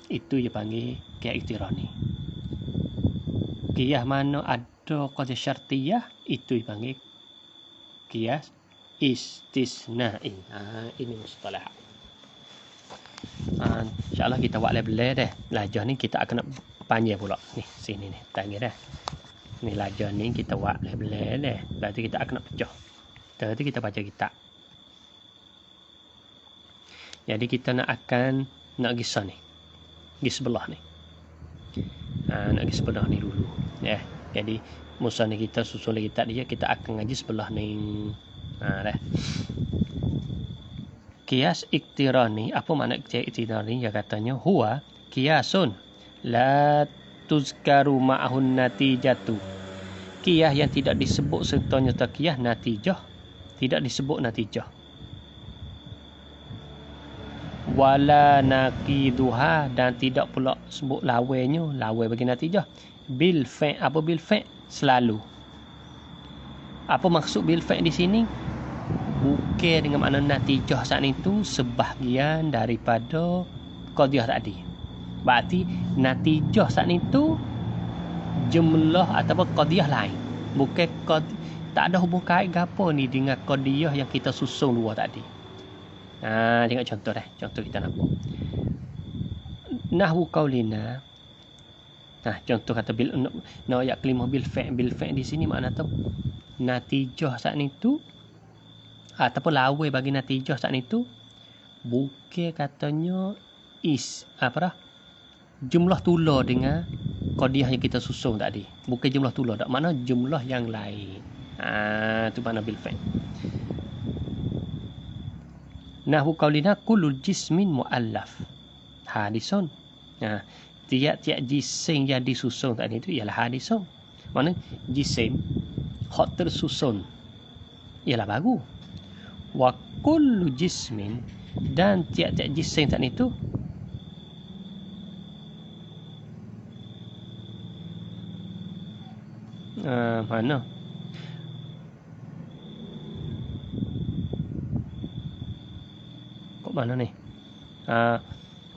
itu dia panggil qiyas iktirani. Qiyas mana ada qadiyah syartiyah, itu dipanggil qiyas istisnai. Ini mustalah. InsyaAllah kita buat level deh. Belajar ni kita akan panjang pula. Ni sini ni. Tanya dah. Ni belajar ni kita buat level deh. Berarti kita akan pecah. Nanti kita baca kitab. Jadi kita nak pergi sebelah ni. Nak pergi sebelah ni dulu. Jadi musa ni kita susun lagi tak dia, kita akan ngaji sebelah ni. Dah. Kias iktirani, apa makna kias iktirani? Ya katanya huwa kiasun la tuzkaru ma'ahun natijatu. Kias yang tidak disebut sertanya takiyah natijah, tidak disebut natijah. Wala naqiduha, dan tidak pula sebut lawainya, lawai bagi natijah. Bil fa', apa bil fa'? Selalu. Apa maksud bil fa' di sini? Bukan dengan makna natijah saat itu sebahagian daripada qadiyah tadi. Berarti natijah saat itu jumlah ataupun qadiyah lain. Bukan tak ada hubung kait gapo ni dengan qadiyah yang kita susun dua tadi. Tengok contoh dah. Contoh kita nampak. Nahwu qaulina. Contoh kata bil ayat kelima bil fa' di sini makna tu natijah saat itu ataupun lawai bagi natijah saat itu bukan katanya jumlah tular dengan qadiyah yang kita susun tadi. Bukan jumlah tular, tak mana jumlah yang lain. Tu makna bil fa'. Nahwu qaulina kullu jismin muallaf hadisun. Tiap-tiap jisim yang disusun tadi itu ialah hadisun. Mana jisim hak tersusun ialah baru. Wa kullu jismin, dan tiap-tiap jisim tadi itu mana? Kok mana ni?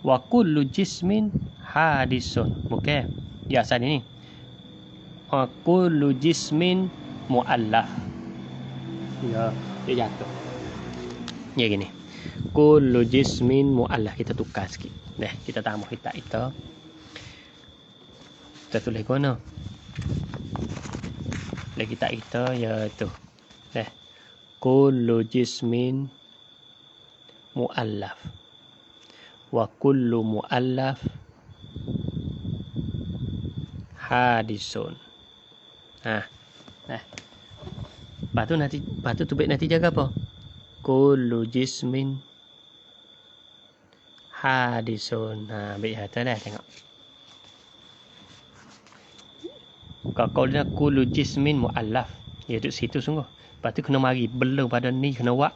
Wa kullu jismin hadisun. Okey. Ya, asal ni. Wa kullu jismin muallaf. Ya, dia jatuh. Ya gini. Kullu jismin muallaf, kita tukar sikit. Dah, kita tambah kita. Kita tulis mana? Lagi tak kita ya tu. Dah. Kullu jismin muallaf. Wa kullu muallaf hadisun. Lepas tu tubik nanti jaga apa? Kullu jismin hadisun. Baik hata dah tengok. Kau dia kullu jismin muallaf. Ya duduk situ sungguh. Lepas tu kena mari belum pada ni kena wa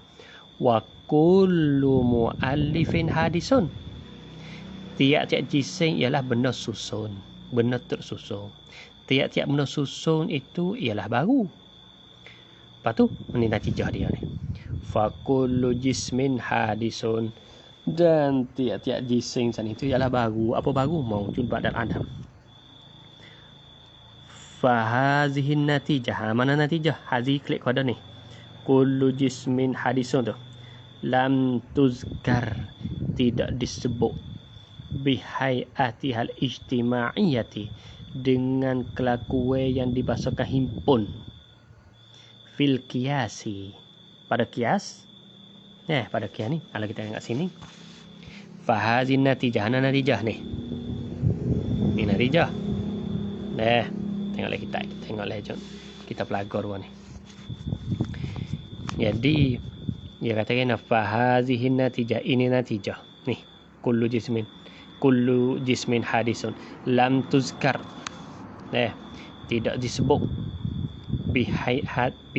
kullu muallifin hadisun. Tiap-tiap jisim ialah benda susun, benda tersusun. Tiap-tiap benda susun itu ialah baru. Lepas tu ini natijah dia ni. Fa kullu jismin hadisun, dan tiap-tiap jisim sana itu ialah baru. Apa baru? Mawjud ba'dal adam. Fa hazihin natijah. Mana natijah? Hazi klik pada ni. Kullu jismin hadisun tu. Lam tuzkar, tidak disebut bihayatihal ijtimaiyati, dengan kelakuan yang dibahasakan himpun, fil kiasi, pada kias. Pada kias ni kalau kita tengok sini, fahazin natijah, natijah ni natijah. Tengoklah kita tengoklah kita pelajar dua ni. Jadi dia katakan fahazihin natijah, ini natijah ni. Kullu jismin hadisun lam tuzkar, tidak disebut bihayatiha,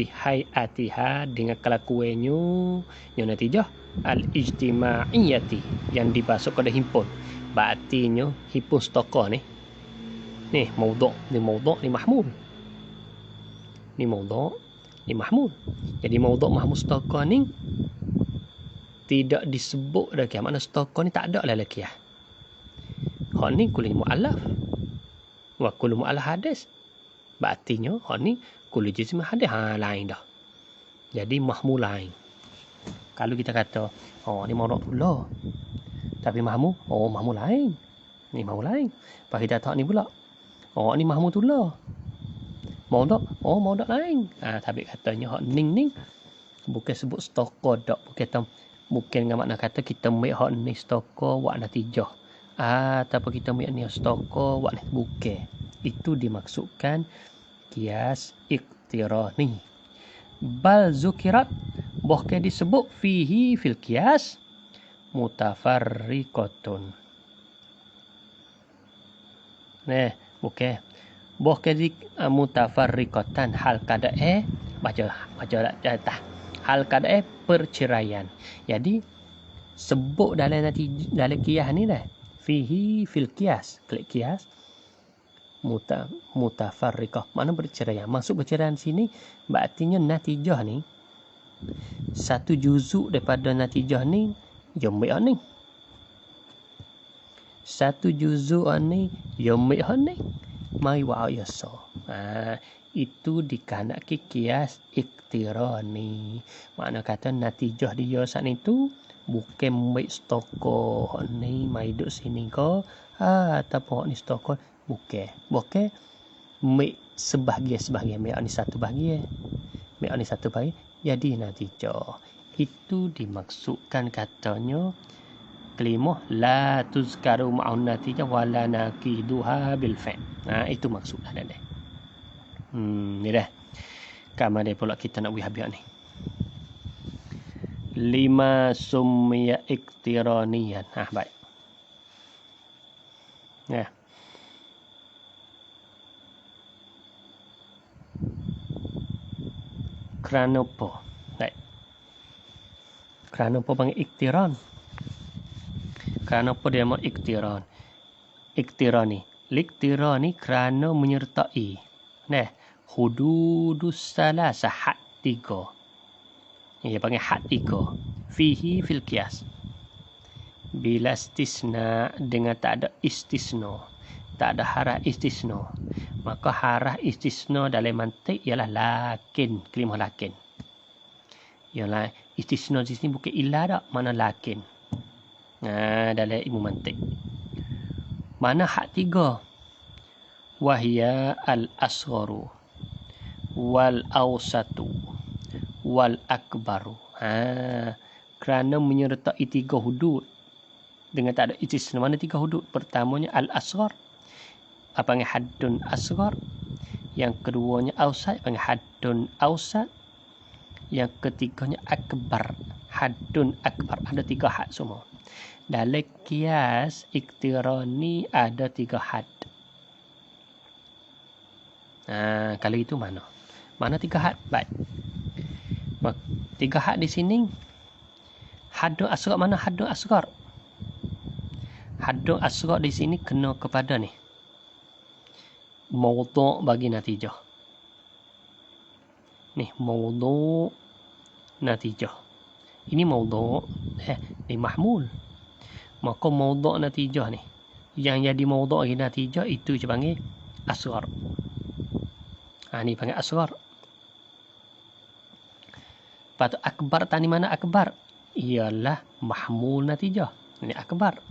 dengan kelakuannya yang natijah al ijtimaiyati, yang dibahas pada himpun. Berartinya himpun stokor ni maudhu' ni mahmul. Ni maudhu' ni mahmul. Jadi maudhu' mahmul stokor ni tidak disebut lagi. Makna stokor ni tak ada lah lagi. Hak ni kulli mu'allaf. Wa kullu mu'allaf hadis. Berartinya hak ni kullu jism hadis. Lain dah. Jadi mahmul lain. Kalau kita kata ni maudhu' pula, tapi mahmul, mahmul lain. Ni mahmul lain. Lepas kita tak ni pula, ni mahmul tu lah. Maudhu', maudhu' lain. Tapi katanya hak ning bukan sebut stokor dak. Bukan dengan makna kata kita ambil hak ni stokor buat natijah. Ataupun kita ambil ni stokor buat ni, bukan. Itu dimaksudkan kias iktirani. Bal zukirat bohke disebut fihi fil kias mutafarriqatun. Okey. Bohke di mutafarriqatan hal kada'e baca atas. Hal kada'e perceraian. Jadi sebut dalam kias ni dah. Fihi fil kias. Klik kias. Mutafarriqah. Mana berceraian? Maksud berceraian sini berartinya natijah ni satu juzuk daripada natijah ni yomik ni. Satu juzuk ni yomik ni. Mai wa yasa. Itu dikanak kias iktirani. Makna kata natijah dia saat itu bukan mai stoko ni mai duk sini ko ataupun ni stoko bukan mai sebahagian mai ni satu bahagian. Mai ni satu bahagian jadi natijah. Itu dimaksudkan katanya kalimah la tuzkaru ma'un natijah wala naqiduha bil fa'. Itu maksudnya dah. Ni dah. Kamar dia pula kita nak habis ni. 5 summiya iktiraniyan. Baik. Ya. Kerana apa? Baik. Kerana apa panggil iktiran? Kerana apa dia mau iktiran? Iktirani. Liktirani kerana menyertai. Hududus salasa had 3. Dia panggil had 3. Fihi fil kias. Bila istisna dengan tak ada istisna. Tak ada harah istisna. Maka harah istisna dalam mantik ialah lakin. Kalimah lakin. Ialah istisna di sini bukan illa tak. Mana lakin. Dalam ilmu mantik. Mana had 3? Wahya al-asgharu. Wal awsatu. Wal akbaru. Kerana menyertai 3 hudud dengan tak ada istisna. Mana 3 hudud? Pertamanya al-asghar. Panggil haddun asghar. Yang keduanya awsat. Panggil haddun awsat. Yang ketiganya akbar. Haddun akbar. Ada 3 had semua. Dalam kias iktirani ada 3 had. Kalau itu mana? Mana 3 had? Baik. 3 had di sini. Haddun asghar mana haddun asghar? Haddun asghar di sini kena kepada ni. Mawdu' bagi natijah. Ni mawdu' natijah. Ini mawdu' ni mahmul. Maka mawdu' natijah ni. Yang jadi mawdu' bagi natijah itu je panggil asghar. Ni panggil asghar. Lepas tu akbar tadi mana akbar? Ialah mahmul natijah. Ini akbar.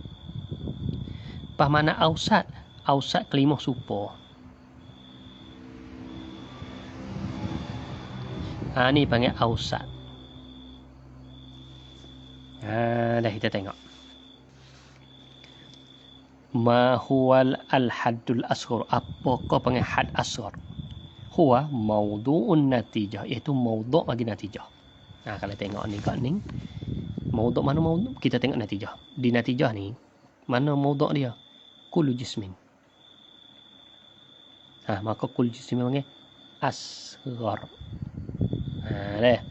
Lepas mana awsat? Awsat kalimah supa. Ni panggil awsat. Dah kita tengok. Ma huwal al-haddul asghar. Apakah panggil had asghar? Huwa mawdu'un natijah. Iaitu mawdu' bagi natijah. Kalau tengok ni kat ni. Mawdu' mana mawdu'? Kita tengok natijah. Di natijah ni. Mana mawdu' dia? Kullu jismin. Maka kullu jismin panggil asghar. Dah.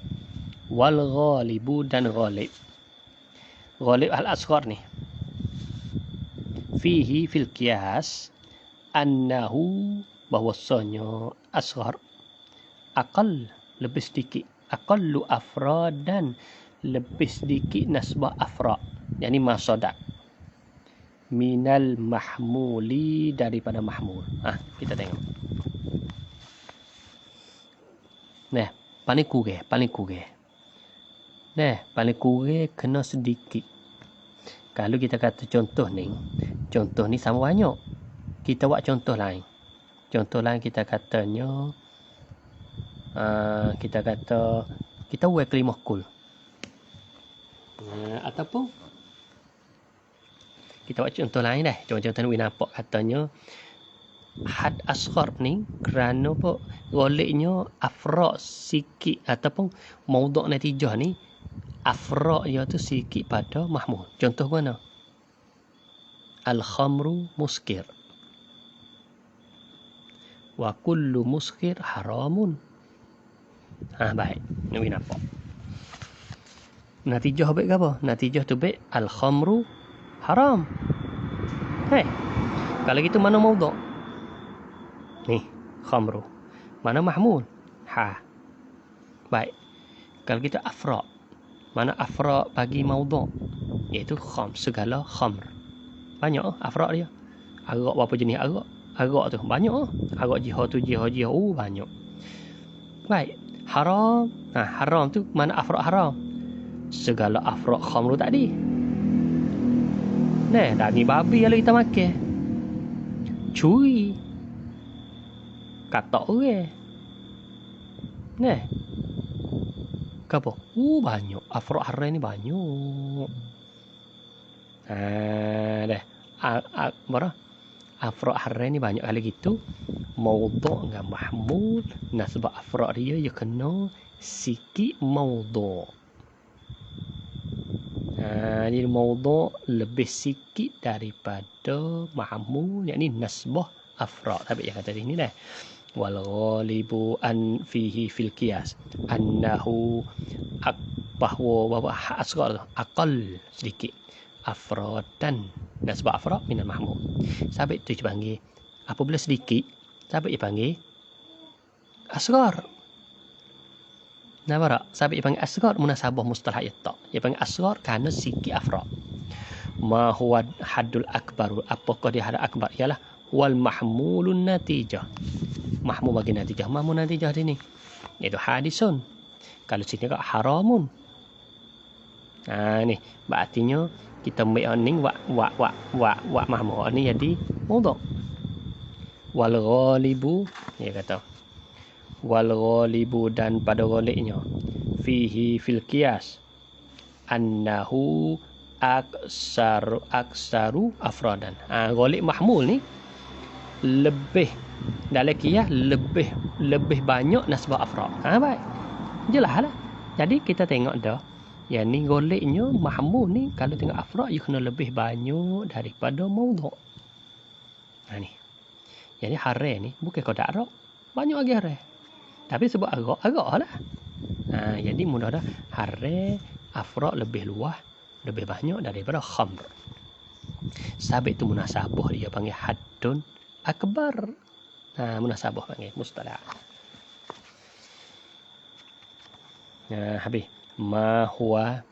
Wal ghalibu dan ghalib. Ghalib al-asghar ni. Fihi fil qiyas. Annahu bahwasanya asghar aqal lebih sedikit, aqallu afradan lebih sedikit nasbah afrad, yakni masadak minal mahmuli daripada mahmul. Kita tengok. Paling kurang. Paling kurang kena sedikit. Kalau kita kata contoh ni sama banyak. Kita buat contoh lain. Contoh lain kita katanya kita buat kalimah kul. Ataupun kita buat contoh lain dah. Contoh ni nampak katanya had asghar ni kerana apa? Goleknya afra' sikit ataupun maudhu' natijah ni afra' dia tu sikit pada mahmul. Contoh mana? Al-khamru muskir. Wa kullu muskir haramun. Baik. Ni nampak. Natijah baik ke apa? Natijah tu baik al-khamru haram. Kalau gitu mana maudhu'? Ni, khamru. Mana mahmul? Baik. Kalau kita afra'. Mana afra' bagi maudhu'? Iaitu segala khamr. Banyak afra' dia. Arak berapa jenis arak? Arak tu banyak. Arak jihad tu jihad. Banyak. Baik. Haram. Haram tu mana afra' haram? Segala afra' khamru tadi. Daging babi kalau kita makan. Curi. Katak orang. Apa? Banyak. Afra' haram ni banyak. Afra' haram ni banyak. Kalau gitu, maudhu' dengan mahmul. Sebab afra' dia kena sikit maudhu'. Jadi maudhu' lebih sikit daripada mahmul. Yakni nasbah afra'. Tapi yang kata ini dah. Wal ghalibu an fihi fil qiyas annahu bahwa asghar aqal sedikit afradan nasbah afra' min al mahmul. Sabit tu dipanggil apabila sedikit sabit dipanggil asghar. Nampak? Sabit dipanggil asghar munasabah mustalah yatta. Dia panggil asghar kerana sikit afra'. Ma huwa haddul akbar. Apakah dia had akbar? Ialah wal mahmulun natijah. Mahmul bagi natijah. Mahmul natijah di ni. Itu hadisun. Kalau sini kat haramun. Ni. Berartinya kita ambil ni wa mahmul ni jadi maudhu'. Wal ghalibu. Dia kata. Wal ghalibu dan pada ghaliknya. Fihi fil qiyas. Annahu aksaru afradan. Ghalik mahmul ni lebih dalam qiyas lebih banyak nasbah afra'. Baik. Jelaslah. Jadi kita tengok dah. Yang ni goliknya mahmul ni kalau tengok afra' you kena lebih banyak daripada maudhu'. Ni. Jadi haram ni bukan kodak arak. Banyak lagi haram. Tapi sebab arak lah. Jadi mudah dah haram afra' lebih luas, lebih banyak daripada khamr. Sabit tu munasabah dia panggil haddun akbar. Munasabah panggil mustalah. Habis. Ma huwa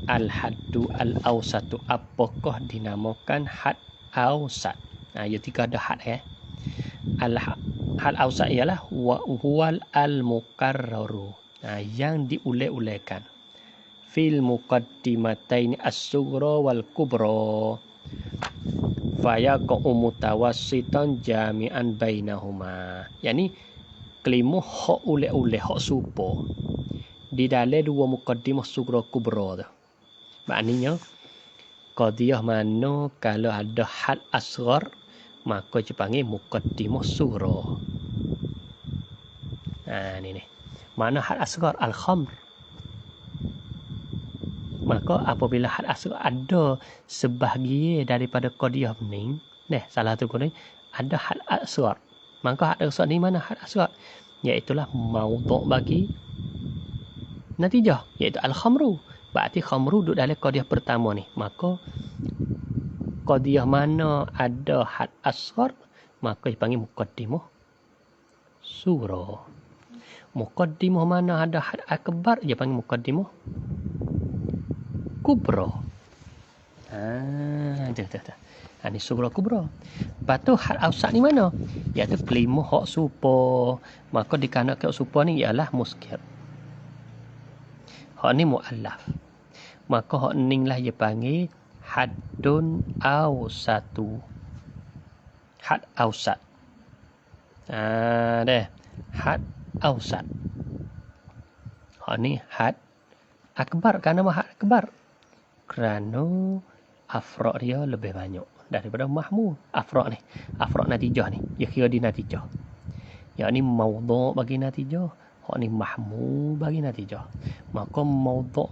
al-haddu al-awsatu. Apakah dinamakan had awsat? Ia tiga ada had Had awsat ialah huwal al-mukarraru. Yang diulek-ulekan. Fil muqaddimataini as-sughra wal kubra. Fayaqa'u mutawassitan jami'an bainahuma. Yani kelima hak ulek-ulek, hak supo. Di dalam dua muqaddimah sughra kubra tu. Maknanya qadiyah mana kalau ada had asghar maka dipanggil muqaddimah sughra. Ni. Mana had asghar al-khamr. Maka apabila had asghar ada sebahagian daripada qadiyah ni, salah tu ni ada had asghar. Maka had asghar ni mana had asghar? Iaitulah maudhu' bagi natijah, iaitu al-khamru. Berarti khamru duduk dalam qadiyah pertama ni. Maka qadiyah mana ada had asghar maka dipanggil muqaddimah sughra. Muqaddimah mana ada had akbar dia panggil muqaddimah kubra. Ini sughra kubra. Lepas tu had awsat ni mana? Iaitu kelima hak supa. Maka dikarenakan hak supa ni ialah muskir. Hak ni mu'allaf. Maka hak ni lah dia panggil haddun awsatu. Had awsat. Had awsat. Hak ni had akbar. Kerana had akbar? Kerana afra' dia lebih banyak. daripada mahmul. Afra' ni, afra' natijah ni, dia kira di natijah. Yang ni maudhu' bagi natijah, hak ni mahmul bagi natijah. Maka maudhu'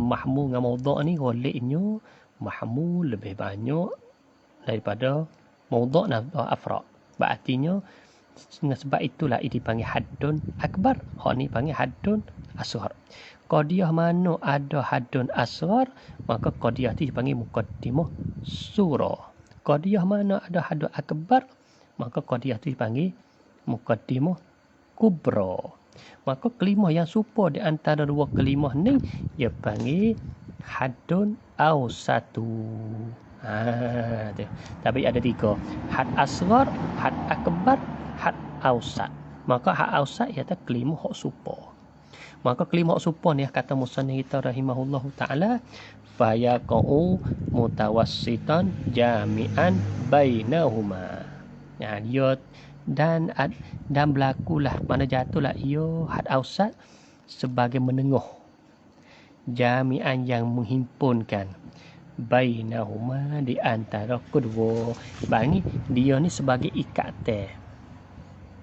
mahmul dengan maudhu' ni goleknya mahmul lebih banyak daripada maudhu' dan afra'. Berartinya sebab itulah ini dipanggil haddun akbar, hak ni panggil haddun asghar. Qadiyah mana ada haddun asghar, maka qadiyah tu dipanggil muqaddimah surah. Qadiyah mana ada haddun akbar, maka qadiyah tu dipanggil muqaddimah kubra. Maka kelimah yang serupa di antara dua kelimah ni dia panggil haddun awsatu. Tapi ada 3, had asghar, had akbar, had awsat. Maka had awsat iaitu kelimah hak serupa. Maka kelimah hak serupa ni kata musannif kita rahimahullah taala, fayaqau mutawassitan jami'an bainahuma. Dia dan berlakulah, mana jatuhlah ia had awsat sebagai menengah, jami'an yang menghimpunkan, bainahuma di antara kedua. Bagi dia ni sebagai ikatan.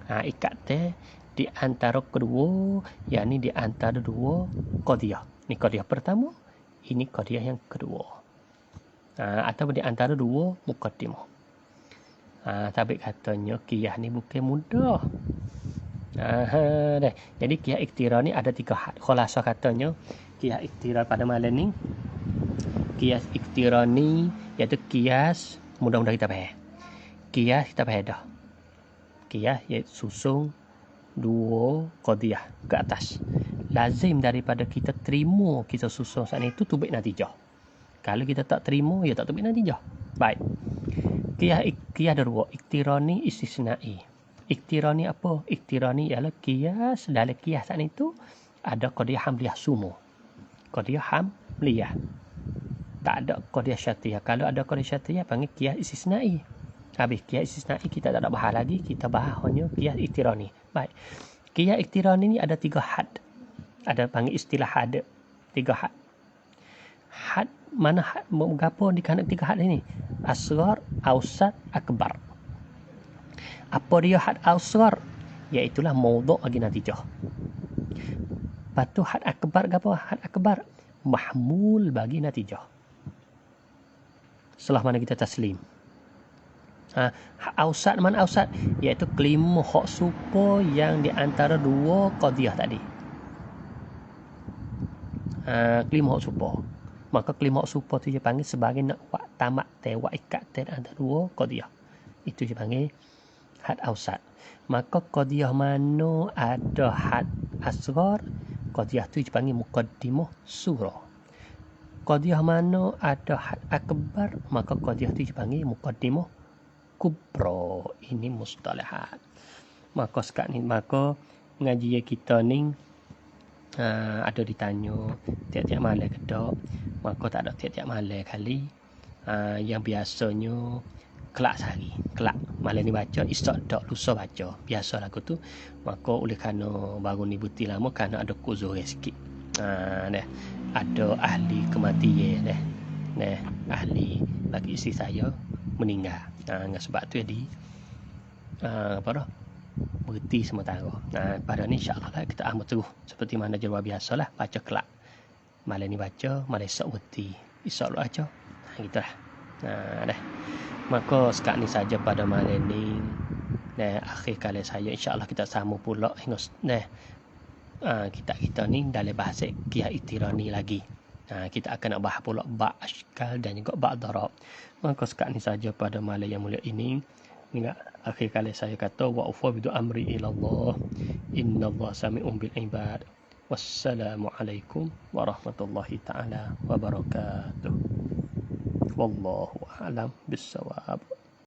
Ikatan di antara kedua, yakni di antara dua qadiyah. Ni qadiyah pertama, ini qadiyah yang kedua. Atau di antara dua muqaddimah. Tapi katanya qiyas ni bukan mudah. Jadi qiyas iktira ni ada 3 had. Khulasah katanya qiyas iktira pada malam ni, qiyas iktira ni iaitu qiyas, mudah-mudah kita faham. Qiyas kita faham dah. Qiyas iaitu susung 2 qadiyah ke atas. Lazim daripada kita terima kita susung saat itu tubik natijah. Kalau kita tak terima, ya tak tubik natijah. Baik. Qiyas ada 2. Iktirani, istisnai. Iktirani apa? Iktirani ialah qiyas. Dalam qiyas saat itu ada qadiyah hamliyah sumu. Qadiyah hamliyah. Tak ada qadiyah syartiyah. Kalau ada qadiyah syartiyah panggil qiyas istisnai. Habis qiyas istisnai kita tak nak bahas lagi, kita bahas hanya qiyas iktirani. Baik. Qiyas iktirani ni ada 3 had. Ada panggil istilah had. 3 had. Had mana had berapa di kanan 3 had ini? Asghar, awsat, akbar. Apa dia had asghar? Iaitulah maudhu' bagi natijah. Lepas tu had akbar apa? Had akbar mahmul bagi natijah. Setelah mana kita taslim. Awsat mana awsat? Iaitu kelimah hak serupa yang di antara 2 qadiyah tadi. Kelimah hak serupa. Maka kelimah hak serupa tu dia panggil sebagai nak wak tamak wak ikat antara 2 qadiyah. Itu dia panggil had awsat. Maka qadiyah mana ada had asghar, qadiyah tu dipanggil muqaddimah surah. Qadiyah mana ada had akbar, maka qadiyah tu dipanggil muqaddimah kubra. Ini mustalahat. Maka sekarang ni, maka ngaji kita ni ada ditanya tiap-tiap malam ke tak, maka tak ada tiap-tiap malam kali. Yang biasanya kelak sehari, kelak malam ni baca, esok tak, lusa baca, biasa lagu tu. Maka oleh kerana baru ni buti lama, kerana ada kuzur sikit, ada ahli kematian, ahli bagi isteri saya meninggal. Dengan sebab tu jadi berhenti sementara. Pada ni insya-Allah kita amat terus seperti mana jadual biasalah, baca kelak. Malam ni baca, malam esok berhenti. Esok lu baca. Gitulah. Maka sekarang ni saja pada malam ni. Akhir kali saya insya-Allah kita sama pula hingga kita ni dalam bahasa qiyas iktirani lagi. Kita akan nak bahas pula ba' ashkal dan juga ba' darab. Maka sekarang ni saja pada malam yang mulia ini. Akhir kali saya kata wa ufawwidu amri ila Allah, innallaha sami'un bil ibad. Wassalamualaikum warahmatullahi taala wabarakatuh. Wallahu a'lam bissawab.